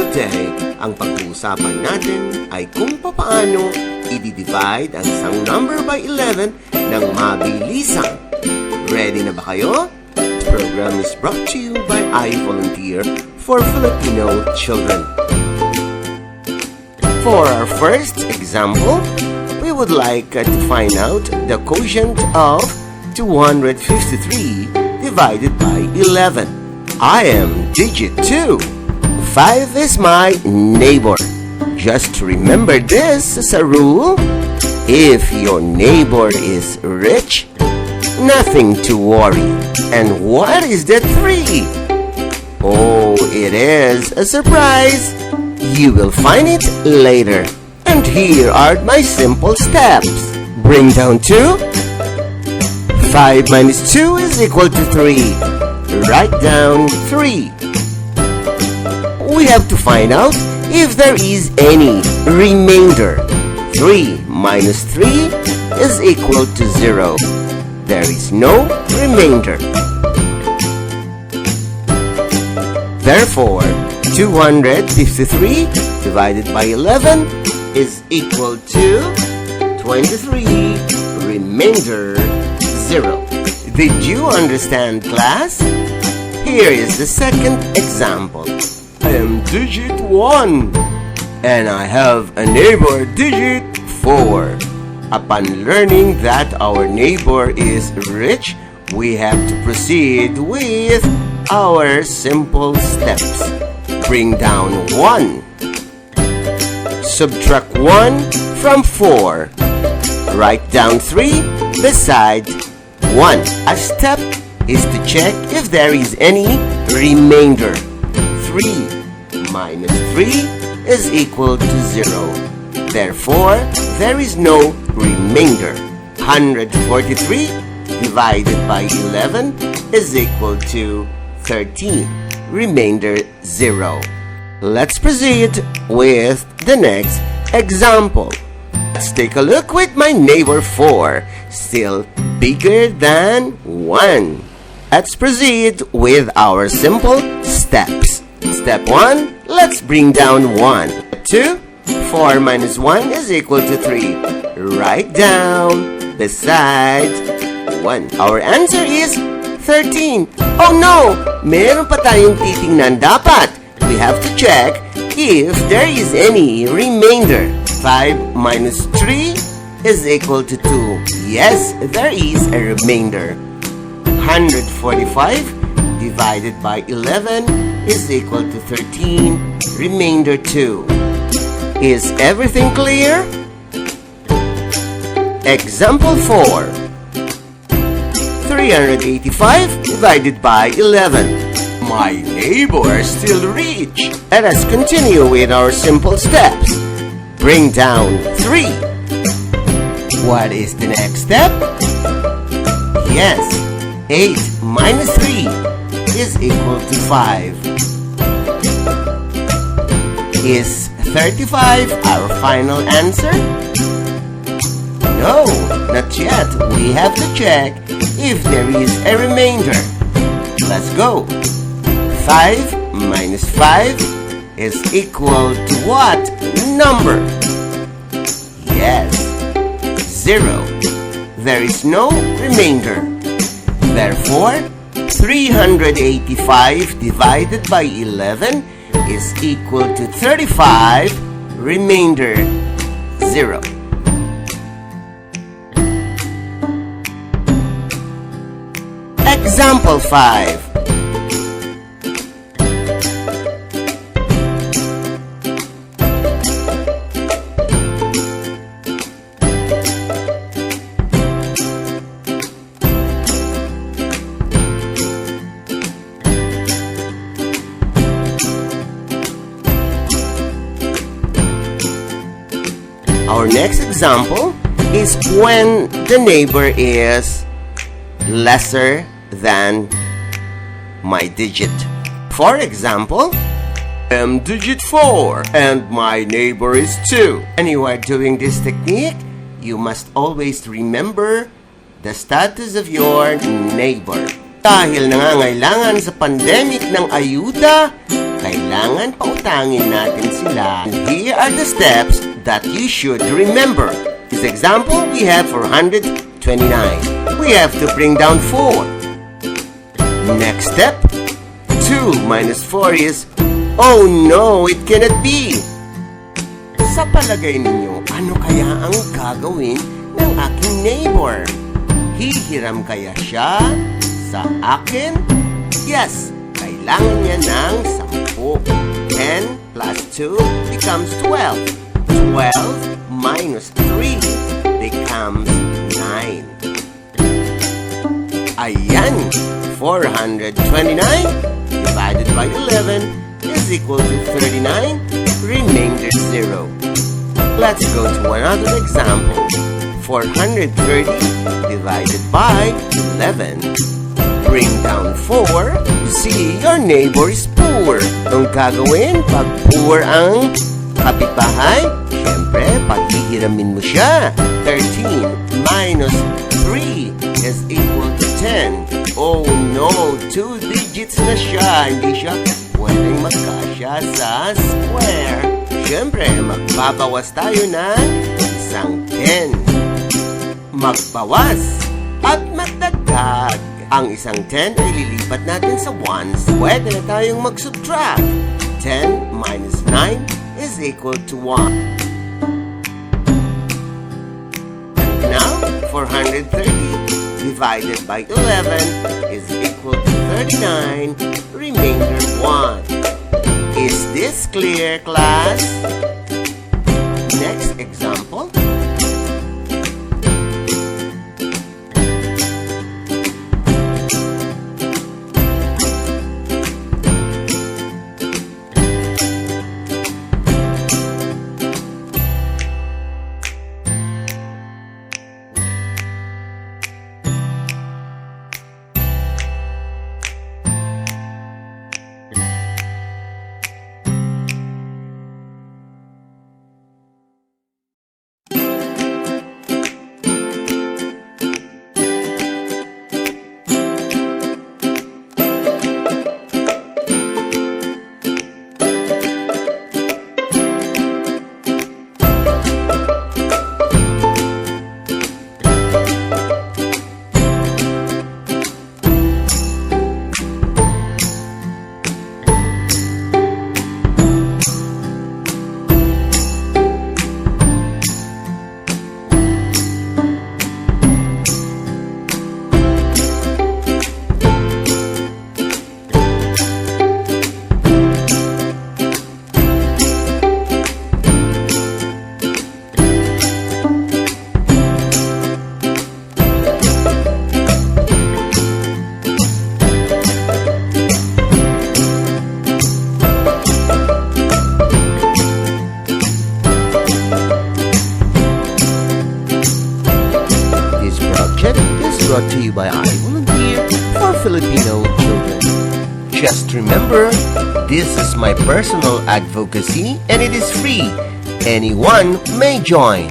Today, ang pag-uusapan natin ay kung paano i-divide ang isang number by 11 ng mabilisan. Ready na ba kayo? This program is brought to you by iVolunteer for Filipino Children. For our first example, we would like to find out the quotient of 253 divided by 11. I am digit 2. 5 is my neighbor. Just remember this as a rule. If your neighbor is rich, nothing to worry. And what is the 3? Oh, it is a surprise. You will find it later. And here are my simple steps. Bring down 2. 5 minus 2 is equal to 3. Write down 3. We have to find out if there is any remainder. 3 minus 3 is equal to 0. There is no remainder. Therefore, 253 divided by 11 is equal to 23, remainder 0. Did you understand, class? Here is the second example. I am digit 1 and I have a neighbor digit 4. Upon learning that our neighbor is rich, we have to proceed with our simple steps. Bring down 1. Subtract 1 from 4. Write down 3 beside 1. A step is to check if there is any remainder. 3 minus 3 is equal to 0. Therefore, there is no remainder. 143 divided by 11 is equal to 13. Remainder 0. Let's proceed with the next example. Let's take a look with my neighbor 4, still bigger than 1. Let's proceed with our simple steps. Step 1, let's bring down 1. 2, 4 minus 1 is equal to 3. Write down beside 1. Our answer is 13. Oh no! Meron pa tayong titingnan dapat. We have to check if there is any remainder. 5 minus 3 is equal to 2. Yes, there is a remainder. 145 divided by 11 is equal to 13. Remainder 2. Is everything clear? Example 4. 385 divided by 11. My neighbor is still rich. Let us continue with our simple steps. Bring down 3. What is the next step? Yes, 8 minus 3 is equal to 5. Is 35 our final answer? No, not yet. We have to check if there is a remainder. Let's go. 5 minus 5 is equal to what number? Yes, 0. There is no remainder. Therefore, 385 divided by 11 is equal to 35, remainder 0. Example 5. Our next example is when the neighbor is lesser than my digit. For example, I am digit 4 and my neighbor is 2. When you are doing this technique, you must always remember the status of your neighbor. Dahil nangangailangan sa pandemic ng ayuda, kailangan pautangin natin sila. And here are the steps that you should remember. This example, we have 429. We have to bring down 4. Next step, 2 minus 4 is, oh no, it cannot be. Sa palagay ninyo, ano kaya ang gagawin ng aking neighbor? Hihiram kaya siya sa akin? Yes, kailangan niya ng 10. 10 plus 2 becomes 12. 12 minus 3 becomes 9. Ayan, 429 divided by 11 is equal to 39, remainder 0. Let's go to another example. 430 divided by 11. Bring down 4. See, your neighbor is poor. Ang gagawin pag poor ang kapitbahay? Siyempre, paghihiramin mo siya. 13 minus 3 is equal to 10. Oh no, 2 digits na siya. Hindi siya pwedeng magkasya sa square. Siyempre, magbabawas tayo ng isang 10. Magbawas at magdagdag. Ang isang 10 ay lilipat natin sa ones. Pwede na tayong mag-subtract. 10 minus 9 is equal to 1. Now, 430 divided by 11 is equal to 39, remainder 1. Is this clear, class? Next example. Brought to you by I Volunteer for Filipino Children. Just remember, this is my personal advocacy and it is free. Anyone may join.